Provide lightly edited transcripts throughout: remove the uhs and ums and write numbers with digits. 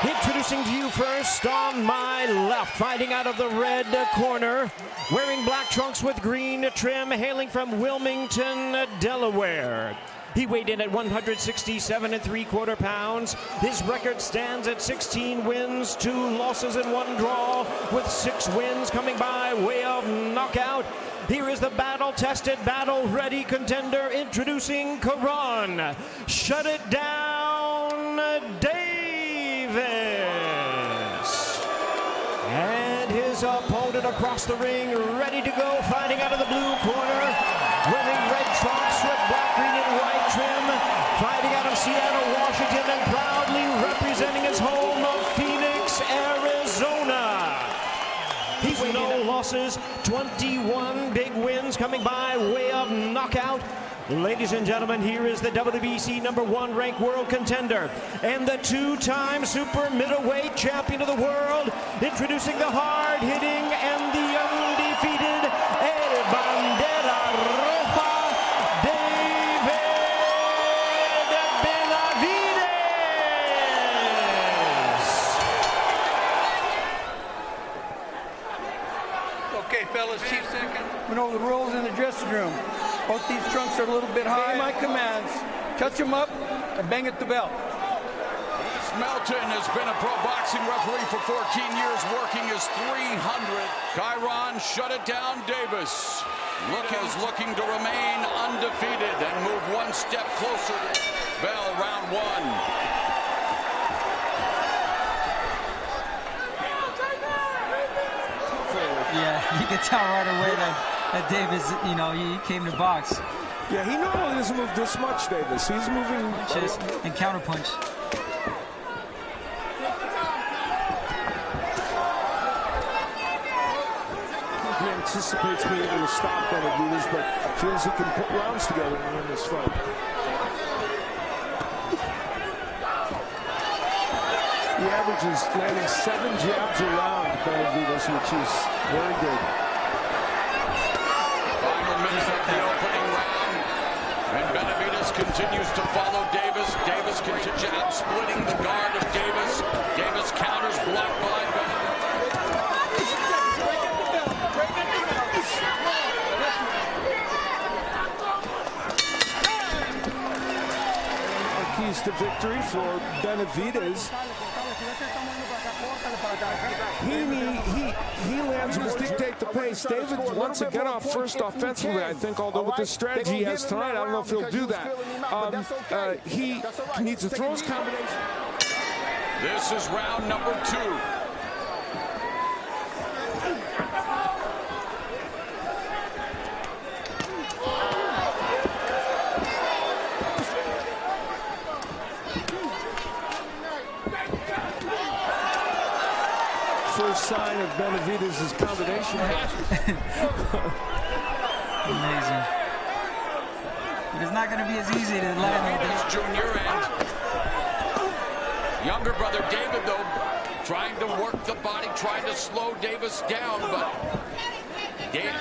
Introducing to you first on my left, fighting out of the red corner, wearing black trunks with green trim, hailing from Wilmington, Delaware. He weighed in at 167 3/4 pounds. His record stands at 16 wins, 2 losses and 1 draw, with 6 wins coming by way of knockout. Here is the battle-tested, battle-ready contender, introducing Kyrone. Shut it down, Davis. And his opponent across the ring, ready to go, fighting out of the blue corner, wearing red trunks with black, green, and white trim, fighting out of Seattle, Washington, and proudly representing his home of Phoenix, Arizona. He's no losses, 21 big wins coming by way of knockout. Ladies and gentlemen, here is the WBC #1 ranked world contender and the 2-time super middleweight champion of the world, introducing the hard-hitting and the undefeated Bandera Roja, Benavidez. Okay, fellas, Chief second. We know the rules in the dressing room. Both these trunks are a little bit high. My commands. Touch them up and bang at the belt. Melton has been a pro boxing referee for 14 years, working his 300. Kyrone shut it down. Davis looking to remain undefeated and move one step closer to bell round 1. Yeah, you can tell right away that Davis, you know, he came to box. Yeah, he normally doesn't move this much, Davis. He's moving punches and counterpunch. He anticipates being able to stop Benavidez, but feels he can put rounds together and win this fight. He averages landing 7 jabs around Benavidez, which is very good. Final minutes of the opening round, and Benavidez continues to follow Davis. Davis continues jab, splitting the guard of Davis. Davis counters, blocked by Benavidez. Keys to victory for Benavidez. He lands to dictate the pace. David wants to get off first offensively, I think, although with the strategy he has tonight, I don't know if he'll do that. He needs to throw his combination. This is round number 2. First sign of Benavidez' combination. Amazing. But it's not going to be as easy to land with this. Junior and younger brother David, though, trying to work the body, trying to slow Davis down, but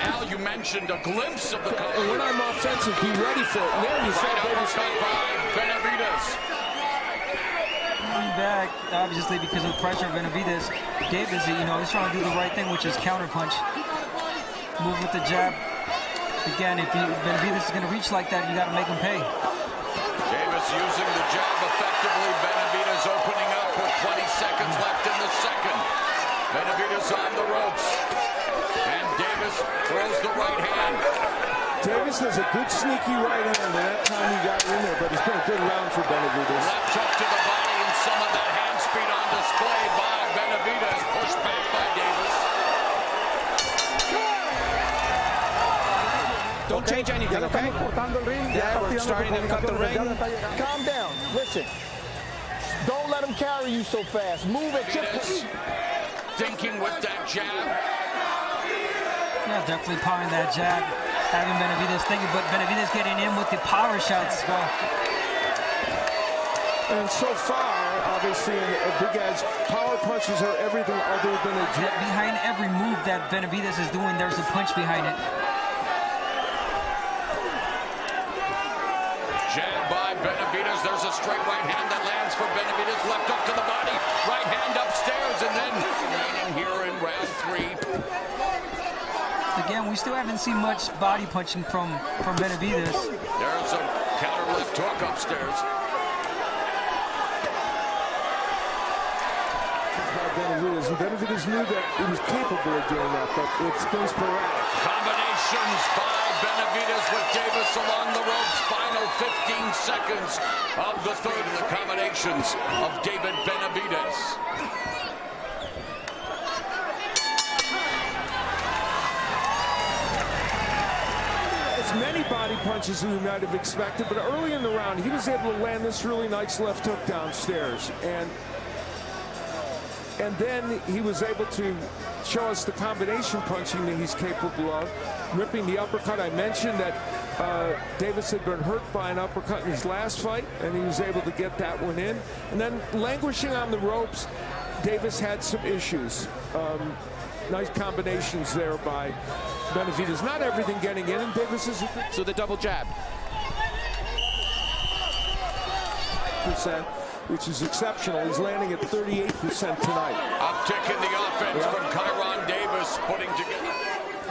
Al, you mentioned a glimpse of the combination. When I'm offensive, be ready for it. There you right uppercut by Benavidez. Back, obviously, because of the pressure of Benavidez. Davis, you know, he's trying to do the right thing, which is counterpunch. Move with the jab. Again, if Benavidez is going to reach like that, you got to make him pay. Davis using the jab effectively. Benavidez opening up with 20 seconds left in the second. Benavidez on the ropes. And Davis throws the right hand. Davis has a good sneaky right hand, and that time he got in there, but it's been a good round for Benavidez. Left hook to the body, and some of that hand speed on display by Benavidez. Pushed back by Davis. Don't change anything, okay? Yeah, we're starting to cut the ring. Calm down. Listen. Don't let him carry you so fast. Move at your pace. Thinking with that jab. Yeah, definitely powering that jab. Having Benavidez thinking, but Benavidez getting in with the power shots. Go. And so far, obviously, a big edge. Power punches are everything other than a jab. Behind every move that Benavidez is doing, there's a punch behind it. Jab by Benavidez. There's a straight right hand that lands for Benavidez. Left hook to the body. Right hand. we still haven't seen much body punching from Benavidez. There's a counter left hook upstairs. Benavidez, and Benavidez knew that he was capable of doing that, but it's been sporadic. Combinations by Benavidez with Davis along the ropes. Final 15 seconds of the third, and the combinations of David Benavidez. As many body punches as we might have expected, but early in the round, he was able to land this really nice left hook downstairs, and then he was able to show us the combination punching that he's capable of, ripping the uppercut. I mentioned that Davis had been hurt by an uppercut in his last fight, and he was able to get that one in. And then languishing on the ropes, Davis had some issues. Nice combinations there by Benavidez. Not everything getting in, and Davis is... So the double jab. ...%, which is exceptional. He's landing at 38% tonight. Uptick in the offense from Kyrone Davis, putting together.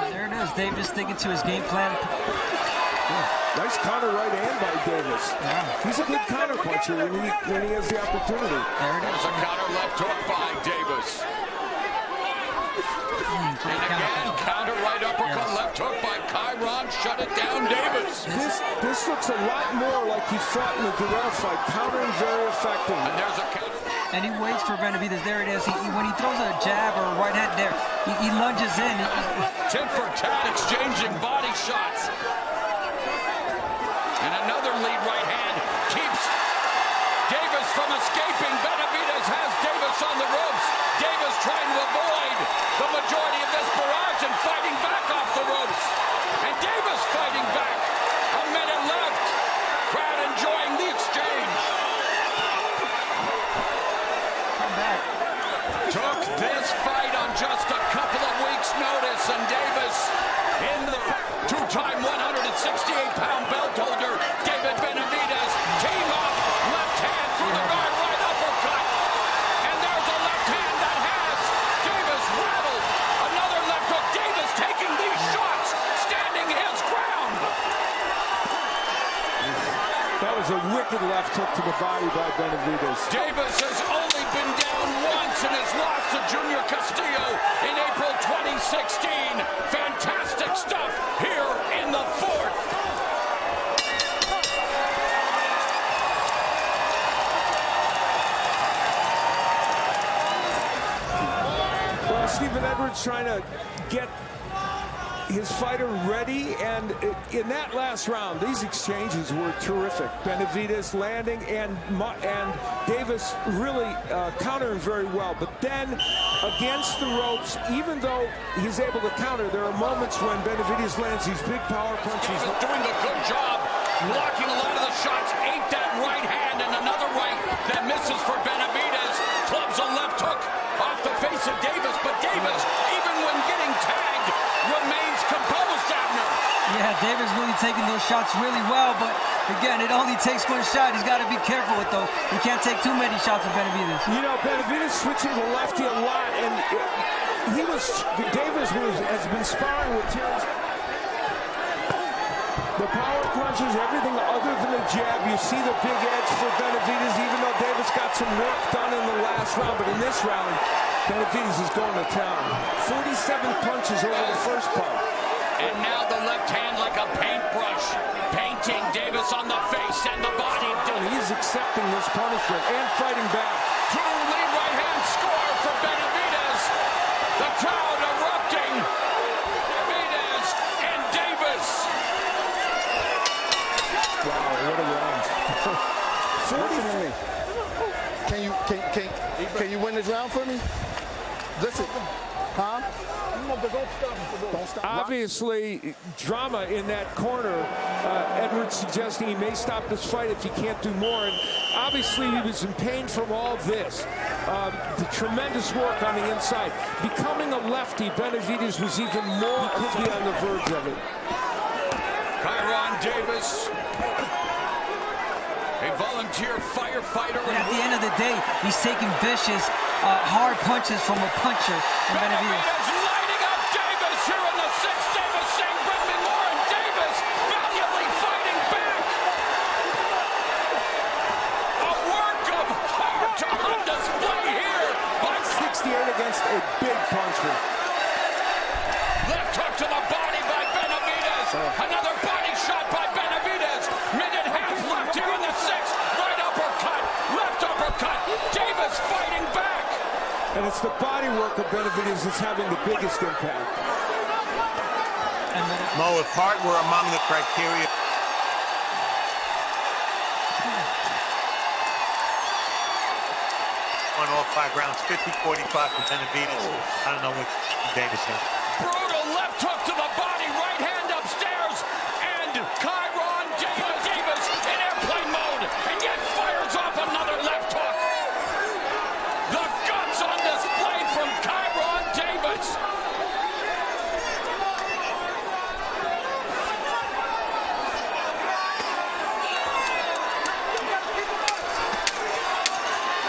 There it is. Davis sticking to his game plan. Nice counter right hand by Davis. Yeah. He's a good counter puncher when he has the opportunity. There it is. There's a counter left hook by Davis. And again, counter right uppercut, left hook by Kyrone. Shut it down, Davis. This looks a lot more like he fought in the Durrell fight, countering very effective. And there's a counter. And he waits for Benavidez. There it is. When he throws a jab or a right hand there, he lunges in. Tit for tat, exchanging body shots. And another lead right hand keeps Davis from escaping. Benavidez has Davis on the ropes. Davis trying to avoid the majority of this barrage and fighting back off the ropes. And Davis fighting back. A minute left. Crowd enjoying the exchange. Come back. Took this fight on just a couple of weeks' notice, and Davis in the two-time 168-pound belt holder, David Benavidez, team up, left hand through the guard, right uppercut, and there's a left hand that has Davis rattled. Another left hook. Davis taking these shots, standing his ground. That was a wicked left hook to the body by Benavidez. Davis has only been down once in his loss to Junior Castillo in April 2016. Fantastic stuff here in the fourth. Well, Stephen Edwards trying to get his fighter ready, and in that last round, these exchanges were terrific. Benavidez landing and Davis really countering very well. But then against the ropes, even though he's able to counter, there are moments when Benavidez lands these big power punches. Davis doing a good job, blocking a lot of the shots. Ate that right hand, and another right that misses for Benavidez. Clubs a left hook off the face of Davis, but Davis, even when getting tagged, remains composed, Abner. Yeah, Davis really taking those shots really well, but again, it only takes one shot. He's got to be careful with those. He can't take too many shots with Benavidez. You know, Benavidez switching to lefty a lot, and Davis has been sparring with Terrence. The power punches, everything other than a jab. You see the big edge for Benavidez, even though Davis got some work done in the last round. But in this round, Benavidez is going to town. 47 punches over the first part. And now the left hand like a paintbrush, painting Davis on the face and the body. And he's accepting this punishment and fighting back. Two lead right hand score for Benavidez. The crowd erupting. Benavidez and Davis. Wow, what a round. Listen to me. Can you win this round for me? Listen. Huh? Don't stop. Obviously, drama in that corner. Edwards suggesting he may stop this fight if he can't do more. And obviously, he was in pain from all this. The tremendous work on the inside. Becoming a lefty, Benavidez was even more, could be on the verge of it. Kyrone Davis, a volunteer firefighter. And at the end of the day, he's taking vicious, hard punches from a puncher. And Benavidez Benavidez lighting up Davis here in the sixth. Davis scared against a big puncher. Left hook to the body by Benavidez. Another body shot by Benavidez. Minute half left here in the sixth. Right uppercut. Left uppercut. Davis fighting back. And it's the body work of Benavidez that's having the biggest impact. Mo, if heart were among the criteria. On all 5 rounds, 50-45 for Benavidez. I don't know what Davis has. Brutal left hook to the body. Right hand upstairs. And Kyrone Davis in airplane mode. And yet fires off another left hook. The guts on display from Kyrone Davis.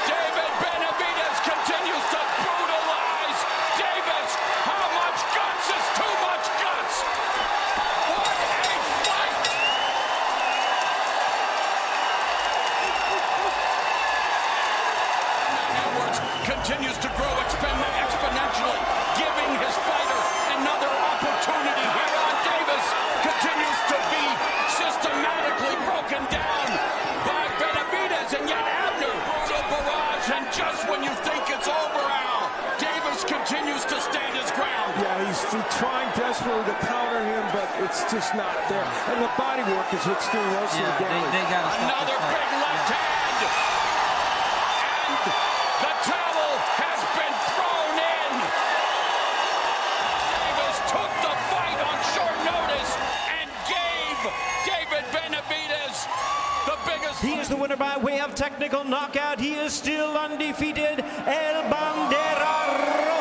David Benavidez continues to brutalize Davis. How much guts is too much guts? What a fight! Edwards continues to grow exponentially, giving his fighter another opportunity here on Davis. Continues to be systematically broken down by Benavidez, and yet Abner to barrage, and just when you think it's over, Al, Davis continues to stand his ground. Yeah, he's trying desperately to counter him, but it's just not there. And the body work is what's doing most of the damage. They got to stop Another this fight. big left hand. And the towel has been thrown in. Davis took the fight on short notice and gave David Benavidez the biggest. He is the winner by way of technical knockout. He is still undefeated. El Bandera Roja.